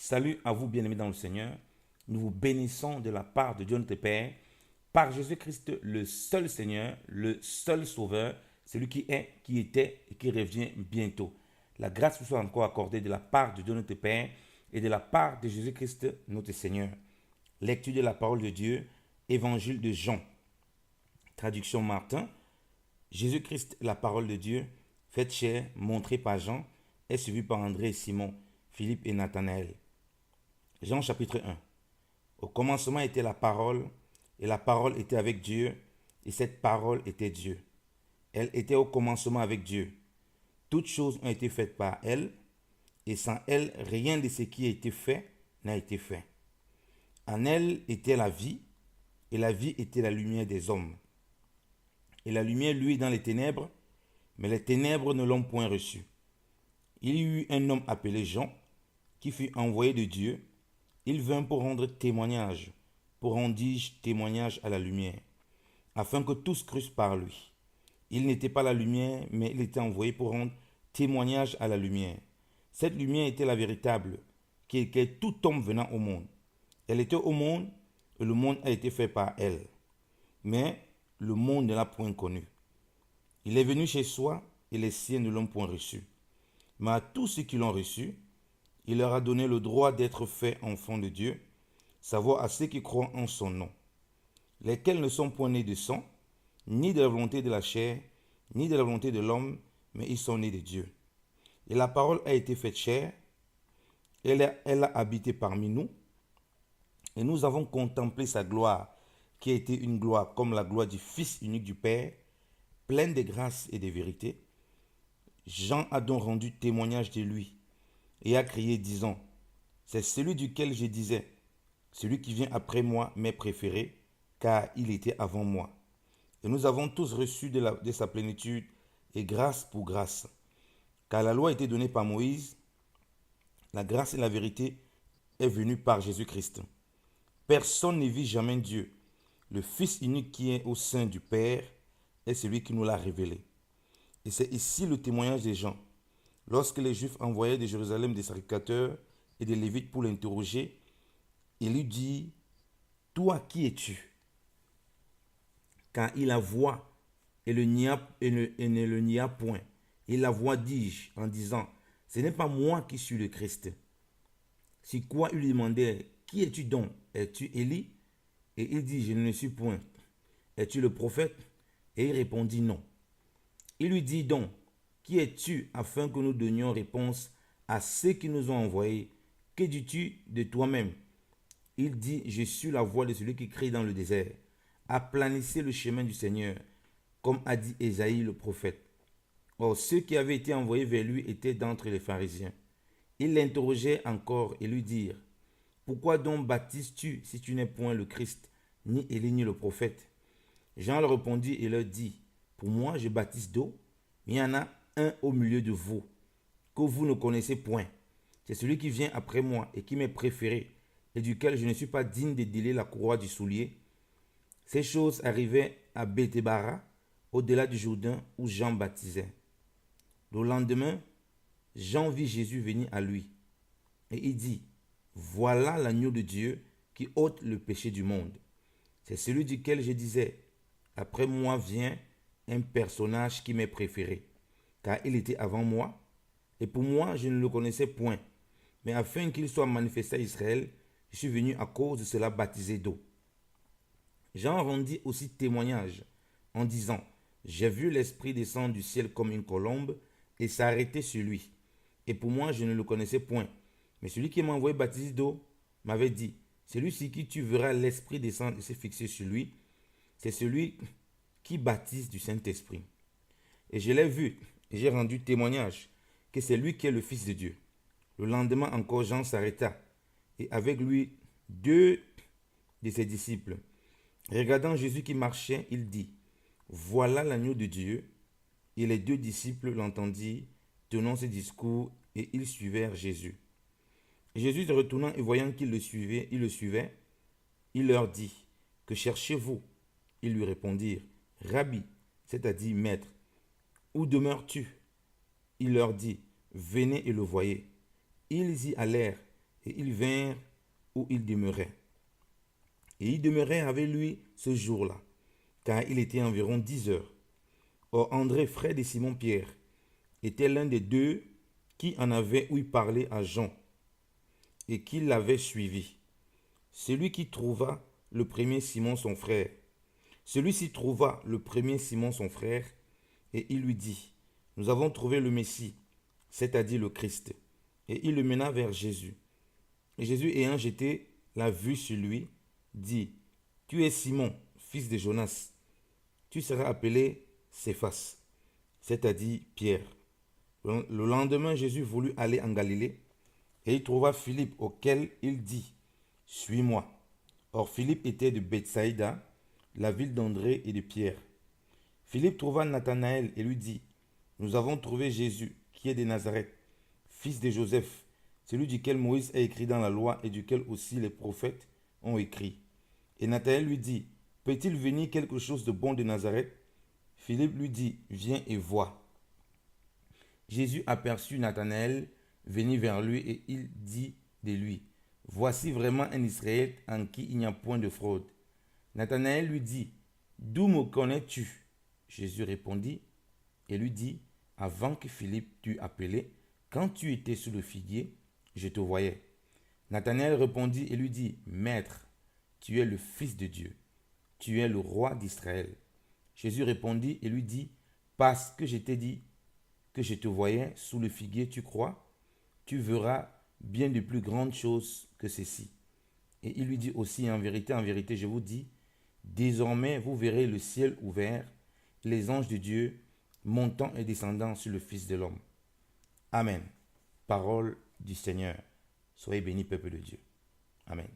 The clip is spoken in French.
Salut à vous, bien-aimés dans le Seigneur. Nous vous bénissons de la part de Dieu notre Père, par Jésus-Christ, le seul Seigneur, le seul Sauveur, celui qui est, qui était et qui revient bientôt. La grâce vous soit encore accordée de la part de Dieu notre Père et de la part de Jésus-Christ notre Seigneur. Lecture de la parole de Dieu, Évangile de Jean. Traduction Martin. Jésus-Christ, la parole de Dieu, faite chair, montrée par Jean, est suivi par André et Simon, Philippe et Nathanaël. Jean chapitre 1. Au commencement était la parole, et la parole était avec Dieu, et cette parole était Dieu. Elle était au commencement avec Dieu. Toutes choses ont été faites par elle, et sans elle, rien de ce qui a été fait n'a été fait. En elle était la vie, et la vie était la lumière des hommes. Et la lumière luit dans les ténèbres, mais les ténèbres ne l'ont point reçue. Il y eut un homme appelé Jean, qui fut envoyé de Dieu. Il vint pour rendre témoignage, pour rendre témoignage à la lumière, afin que tous crussent par lui. Il n'était pas la lumière, mais il était envoyé pour rendre témoignage à la lumière. Cette lumière était la véritable, qui éclaire tout homme venant au monde. Elle était au monde, et le monde a été fait par elle. Mais le monde ne l'a point connue. Il est venu chez soi, et les siens ne l'ont point reçu. Mais à tous ceux qui l'ont reçu, il leur a donné le droit d'être faits enfants de Dieu, savoir à ceux qui croient en son nom, lesquels ne sont point nés de sang, ni de la volonté de la chair, ni de la volonté de l'homme, mais ils sont nés de Dieu. Et la parole a été faite chair, elle a habité parmi nous, et nous avons contemplé sa gloire, qui a été une gloire comme la gloire du Fils unique du Père, pleine de grâce et de vérité. Jean a donc rendu témoignage de lui, et a crié disant, c'est celui duquel je disais, celui qui vient après moi m'est préféré, car il était avant moi. Et nous avons tous reçu de sa plénitude, et grâce pour grâce. Car la loi a été donnée par Moïse, la grâce et la vérité est venue par Jésus-Christ. Personne ne vit jamais Dieu. Le Fils unique qui est au sein du Père est celui qui nous l'a révélé. Et c'est ici le témoignage des gens. Lorsque les Juifs envoyaient de Jérusalem des sacrificateurs et des Lévites pour l'interroger, il lui dit, toi qui es-tu? Car il la voit et, ne le nia point. Il la voit, dis-je, en disant, ce n'est pas moi qui suis le Christ. Si quoi il lui demandait, qui es-tu donc? Es-tu Élie? Et il dit, je ne le suis point. Es-tu le prophète? Et il répondit, non. Il lui dit donc, qui es-tu afin que nous donnions réponse à ceux qui nous ont envoyés? Que dis-tu de toi-même? Il dit, je suis la voix de celui qui crie dans le désert. Aplanissez le chemin du Seigneur, comme a dit Ésaïe le prophète. Or, ceux qui avaient été envoyés vers lui étaient d'entre les pharisiens. Ils l'interrogeaient encore et lui dirent, pourquoi donc baptises-tu si tu n'es point le Christ, ni Élie, ni le prophète? Jean leur répondit et leur dit, pour moi je baptise d'eau, mais il y en a un au milieu de vous, que vous ne connaissez point. C'est celui qui vient après moi et qui m'est préféré, et duquel je ne suis pas digne de délier la courroie du soulier. Ces choses arrivaient à Béthébara, au-delà du Jourdain, où Jean baptisait. Le lendemain, Jean vit Jésus venir à lui, et il dit, voilà l'agneau de Dieu qui ôte le péché du monde. C'est celui duquel je disais, après moi vient un personnage qui m'est préféré, car il était avant moi, et pour moi je ne le connaissais point. Mais afin qu'il soit manifesté à Israël, je suis venu à cause de cela baptiser d'eau. Jean rendit aussi témoignage en disant, j'ai vu l'Esprit descendre du ciel comme une colombe et s'arrêter sur lui. Et pour moi, je ne le connaissais point. Mais celui qui m'a envoyé baptiser d'eau m'avait dit, celui-ci qui tu verras l'Esprit descendre et se fixer sur lui, c'est celui qui baptise du Saint-Esprit. Et je l'ai vu et j'ai rendu témoignage que c'est lui qui est le Fils de Dieu. Le lendemain encore, Jean s'arrêta et avec lui 2 de ses disciples. Regardant Jésus qui marchait, il dit, voilà l'agneau de Dieu. Et les 2 disciples l'entendirent, tenant ce discours, et ils suivirent Jésus. Et Jésus se retournant et voyant qu'ils le suivaient, il leur dit, que cherchez-vous? Ils lui répondirent, Rabbi, c'est-à-dire maître, où demeures-tu? Il leur dit, venez et le voyez. Ils y allèrent, et ils vinrent où il demeurait. Et il demeurait avec lui ce jour-là, car il était environ 10 heures. Or André, frère de Simon-Pierre, était l'un des deux qui en avait ouï parler à Jean et qui l'avait suivi. Celui-ci trouva le premier Simon son frère, et il lui dit, nous avons trouvé le Messie, c'est-à-dire le Christ. Et il le mena vers Jésus. Et Jésus, ayant jeté la vue sur lui, dit, tu es Simon, fils de Jonas, tu seras appelé Céphas, c'est-à-dire Pierre. Le lendemain, Jésus voulut aller en Galilée, et il trouva Philippe, auquel il dit, suis-moi. Or Philippe était de Bethsaïda, la ville d'André et de Pierre. Philippe trouva Nathanaël et lui dit, nous avons trouvé Jésus, qui est de Nazareth, fils de Joseph, celui duquel Moïse a écrit dans la loi et duquel aussi les prophètes ont écrit. Et Nathanaël lui dit, peut-il venir quelque chose de bon de Nazareth? Philippe lui dit, viens et vois. Jésus aperçut Nathanaël venir vers lui et il dit de lui, voici vraiment un Israélite en qui il n'y a point de fraude. Nathanaël lui dit, d'où me connais-tu? Jésus répondit et lui dit, avant que Philippe t'eût appelé, quand tu étais sous le figuier, je te voyais. Nathanaël répondit et lui dit, Maître, tu es le Fils de Dieu, tu es le roi d'Israël. Jésus répondit et lui dit, parce que je t'ai dit que je te voyais sous le figuier, tu crois? Tu verras bien de plus grandes choses que ceci. Et il lui dit aussi, en vérité, je vous dis, désormais vous verrez le ciel ouvert, les anges de Dieu montant et descendant sur le Fils de l'homme. Amen. Parole du Seigneur. Soyez bénis, peuple de Dieu. Amen.